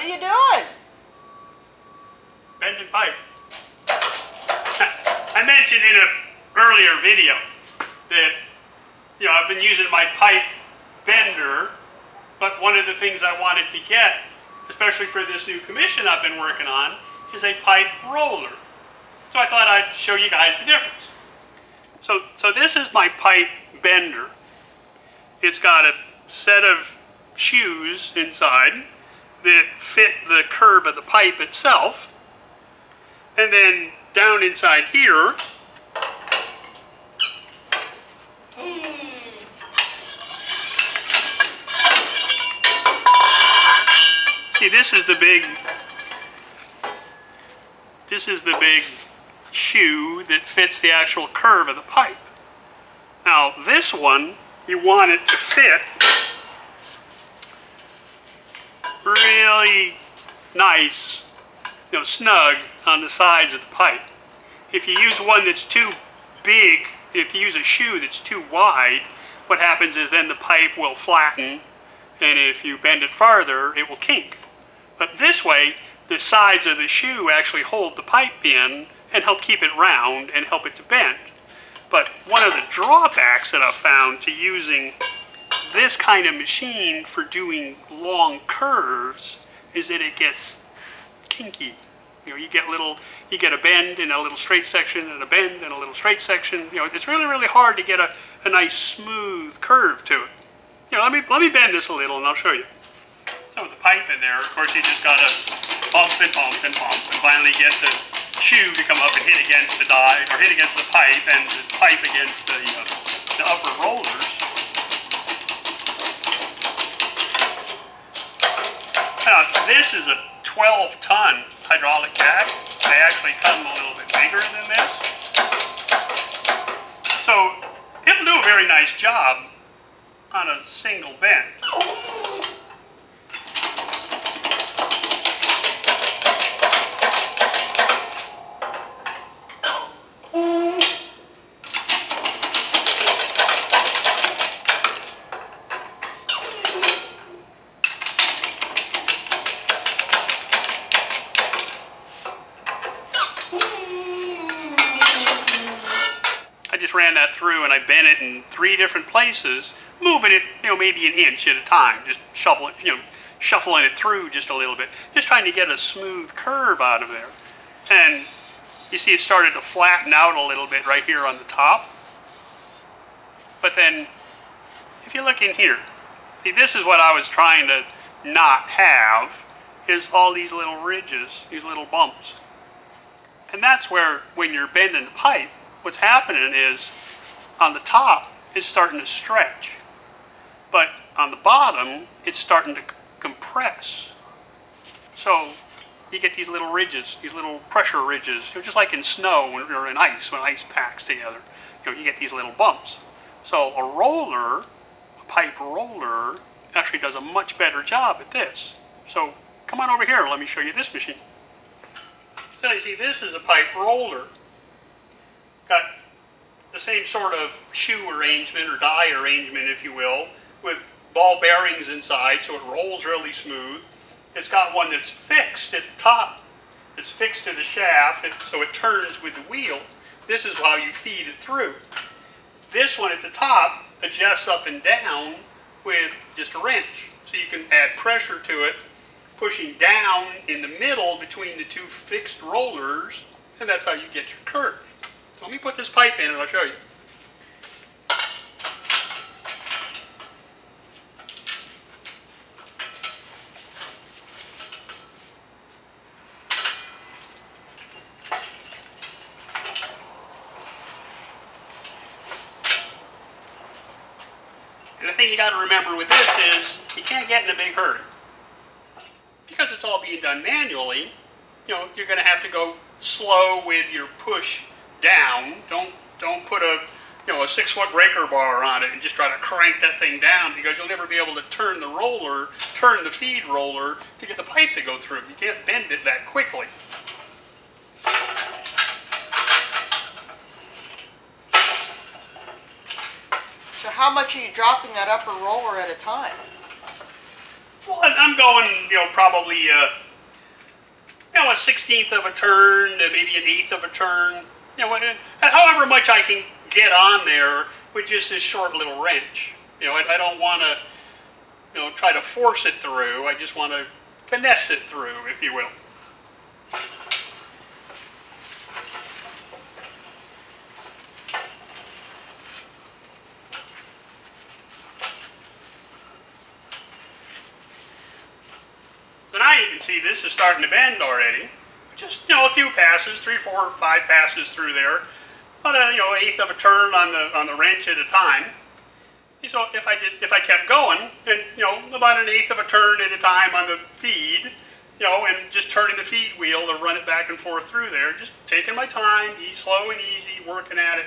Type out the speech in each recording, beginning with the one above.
are you doing? Bending pipe. I mentioned in an earlier video that, you know, I've been using my pipe bender, but one of the things I wanted to get, especially for this new commission I've been working on, is a pipe roller. So I thought I'd show you guys the difference. So this is my pipe bender. It's got a set of shoes inside that fit the curve of the pipe itself. And then down inside here, see, this is the big shoe that fits the actual curve of the pipe. Now this one, you want it to fit really nice, you know, snug on the sides of the pipe. If you use one that's too big, if you use a shoe that's too wide, what happens is then the pipe will flatten, and if you bend it farther, it will kink. But this way, the sides of the shoe actually hold the pipe in and help keep it round and help it to bend. But one of the drawbacks that I've found to using this kind of machine for doing long curves is that it gets kinky. You know, you get a bend in a little straight section and a bend in a little straight section. You know, it's really, really hard to get a nice smooth curve to it. You know, let me bend this a little and I'll show you. So with the pipe in there, of course, you just gotta pump and pump and pump and finally get the shoe to come up and hit against the die, or hit against the pipe, and the pipe against the upper rollers. Now, this is a 12-ton hydraulic jack. They actually come a little bit bigger than this. So it'll do a very nice job on a single bend. Ran that through and I bent it in 3 different places, moving it, you know, maybe an inch at a time, just shuffling it through just a little bit, just trying to get a smooth curve out of there. And you see it started to flatten out a little bit right here on the top. But then, if you look in here, see, this is what I was trying to not have, is all these little ridges, these little bumps. And that's where, when you're bending the pipe, what's happening is on the top it's starting to stretch, but on the bottom it's starting to compress. So you get these little ridges, these little pressure ridges, you know, just like in snow or in ice, when ice packs together. You know, you get these little bumps. So a roller, a pipe roller, actually does a much better job at this. So come on over here, let me show you this machine. So you see, this is a pipe roller. Got the same sort of shoe arrangement or die arrangement, if you will, with ball bearings inside, so it rolls really smooth. It's got one that's fixed at the top, that's fixed to the shaft, so it turns with the wheel. This is how you feed it through. This one at the top adjusts up and down with just a wrench, so you can add pressure to it, pushing down in the middle between the 2 fixed rollers, and that's how you get your curve. Let me put this pipe in and I'll show you. And the thing you got to remember with this is you can't get in a big hurry. Because it's all being done manually, you know, you're going to have to go slow with your push down. Don't put a 6-foot breaker bar on it and just try to crank that thing down, because you'll never be able to turn the feed roller to get the pipe to go through. You can't bend it that quickly. So how much are you dropping that upper roller at a time? Well, I'm going, probably, a 1/16th of a turn, maybe an 1/8 of a turn. However much I can get on there with just this short little wrench. I don't want to, try to force it through. I just want to finesse it through, if you will. So now you can see this is starting to bend already. Just, a few passes, 3, 4, 5 passes through there. About a, 1/8 of a turn on the wrench at a time. So if I kept going, then, about an 1/8 of a turn at a time on the feed, and just turning the feed wheel to run it back and forth through there, just taking my time, slow and easy, working at it.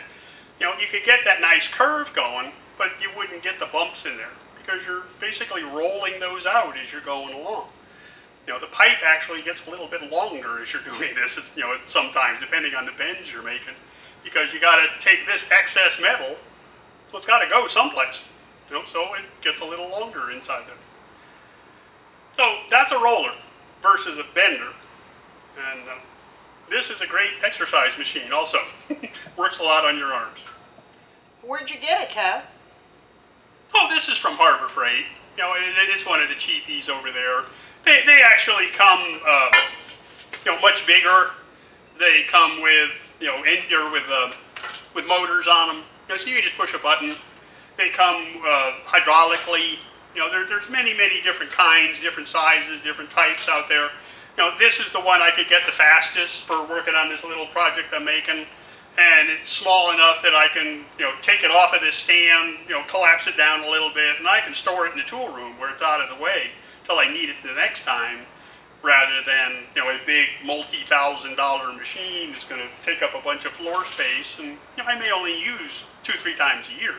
You could get that nice curve going, but you wouldn't get the bumps in there because you're basically rolling those out as you're going along. The pipe actually gets a little bit longer as you're doing this. It's, sometimes depending on the bends you're making, because you got to take this excess metal. Well, it's got to go someplace. So it gets a little longer inside there. So that's a roller versus a bender, and this is a great exercise machine. Also, works a lot on your arms. Where'd you get it, Kev? Oh, this is from Harbor Freight. It's one of the cheapies over there. They actually come, much bigger. They come with, with motors on them. So you can just push a button. They come hydraulically. There's many different kinds, different sizes, different types out there. This is the one I could get the fastest for working on this little project I'm making. And it's small enough that I can, take it off of this stand, collapse it down a little bit, and I can store it in the tool room where it's out of the way till I need it the next time, rather than, a big multi-$1,000 machine that's going to take up a bunch of floor space, and I may only use 2-3 times a year.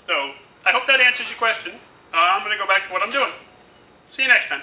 So I hope that answers your question. I'm going to go back to what I'm doing. See you next time.